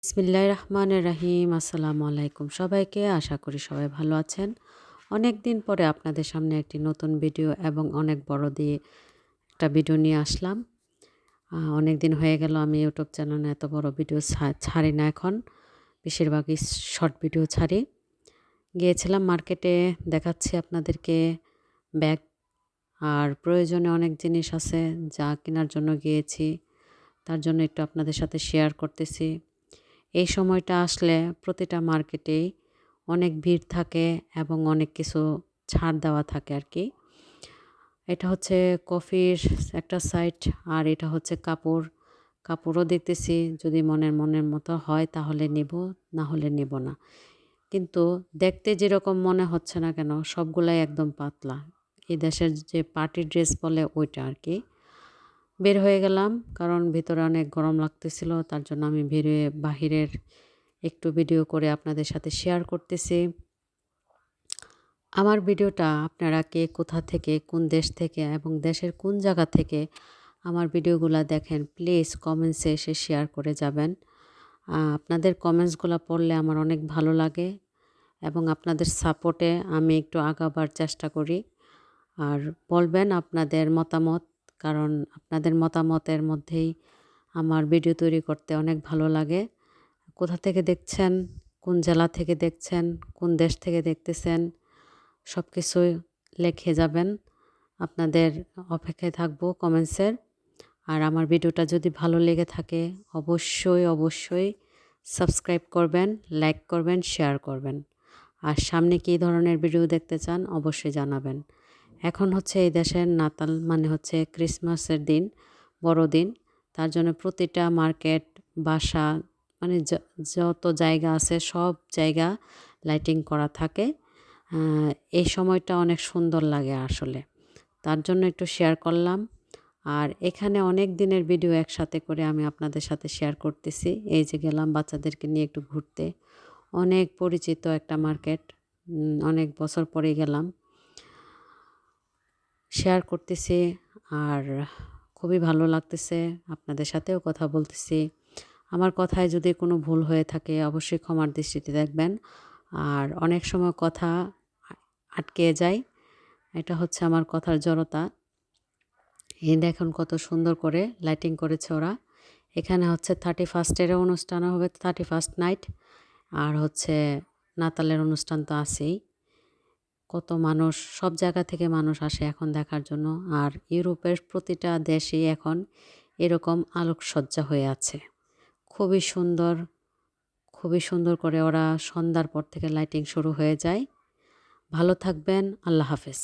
বিসমিল্লাহির রহমানির রহিম। আসসালামু আলাইকুম সবাইকে। আশা করি সবাই ভালো আছেন। অনেক দিন পরে আপনাদের সামনে একটি নতুন ভিডিও এবং অনেক বড় দিয়ে একটা ভিডিও নিয়ে আসলাম। অনেক দিন হয়ে গেল আমি ইউটিউব চ্যানেলে এত বড় ভিডিও ছাড়ি না এখন। বেশিরভাগই শর্ট ভিডিও ছাড়ি। গিয়েছিলাম মার্কেটে, দেখাচ্ছি আপনাদেরকে ব্যাগ আর প্রয়োজনে অনেক জিনিস আছে যা কেনার জন্য গিয়েছি। তার জন্য একটু আপনাদের সাথে শেয়ার করতেছি। এই সময়টা আসলে প্রতিটা মার্কেটেই অনেক ভিড় থাকে এবং অনেক কিছু ছাড় দেওয়া থাকে আর কি। এটা হচ্ছে কফির একটা সাইট, আর এটা হচ্ছে কাপড়ও দেখতেছি, যদি মনের মতো হয় তাহলে নেব, না হলে নেব না। কিন্তু দেখতে যেরকম মনে হচ্ছে না কেন, সবগুলাই একদম পাতলা। এই দেশের যে পার্টি ড্রেস বলে ওইটা আর কি। বের হয়ে গেলাম, কারণ ভিতরে অনেক গরম লাগতেছিল। তার জন্য আমি বেরিয়ে বাহিরের একটু ভিডিও করে আপনাদের সাথে শেয়ার করতেছি। আমার ভিডিওটা আপনারা কে কোথা থেকে, কোন দেশ থেকে এবং দেশের কোন জায়গা থেকে আমার ভিডিওগুলো দেখেন, প্লিজ কমেন্টসে এসে শেয়ার করে যাবেন। আপনাদের কমেন্টসগুলো পড়লে আমার অনেক ভালো লাগে এবং আপনাদের সাপোর্টে আমি একটু আগাবার চেষ্টা করি। আর বলবেন আপনাদের মতামত, কারণ আপনাদের মতামতের মধ্যেই আমার ভিডিও তৈরি করতে অনেক ভালো লাগে। কোথা থেকে দেখছেন, কোন জেলা থেকে দেখছেন, কোন দেশ থেকে দেখতেছেন, সব কিছুই লিখে যাবেন। আপনাদের অপেক্ষায় থাকবো কমেন্টসের। আর আমার ভিডিওটা যদি ভালো লেগে থাকে অবশ্যই সাবস্ক্রাইব করবেন, লাইক করবেন, শেয়ার করবেন। আর সামনে কী ধরনের ভিডিও দেখতে চান অবশ্যই জানাবেন। এখন হচ্ছে এই দেশের নাতাল, মানে হচ্ছে ক্রিসমাসের দিন, বড়দিন। তার জন্য প্রতিটা মার্কেট, বাসা, মানে যত জায়গা আছে সব জায়গা লাইটিং করা থাকে। এই সময়টা অনেক সুন্দর লাগে আসলে। তার জন্য একটু শেয়ার করলাম। আর এখানে অনেক দিনের ভিডিও একসাথে করে আমি আপনাদের সাথে শেয়ার করতেছি। এই যে গেলাম বাচ্চাদেরকে নিয়ে একটু ঘুরতে। অনেক পরিচিত একটা মার্কেট, অনেক বছর পরে গেলাম, শেয়ার করতেছি। আর খুবই ভালো লাগতেছে, আপনাদের সাথেও কথা বলতেছি। আমার কথায় যদি কোনো ভুল হয়ে থাকে অবশ্যই ক্ষমার দৃষ্টিতে দেখবেন। আর অনেক সময় কথা আটকে যায়, এটা হচ্ছে আমার কথার জড়তা। এই দেখুন কত সুন্দর করে লাইটিং করেছে ওরা। এখানে হচ্ছে 31স্টেরও অনুষ্ঠানও হবে, 31স্ট নাইট। আর হচ্ছে নাতালের অনুষ্ঠান তো আছেই। কত মানুষ, সব জায়গা থেকে মানুষ আসে এখন দেখার জন্য। আর ইউরোপের প্রতিটা দেশেই এখন এরকম আলোকসজ্জা হয়ে আছে। খুবই সুন্দর, খুবই সুন্দর করে ওরা সন্ধ্যার পর থেকে লাইটিং শুরু হয়ে যায়। ভালো থাকবেন, আল্লাহ হাফেজ।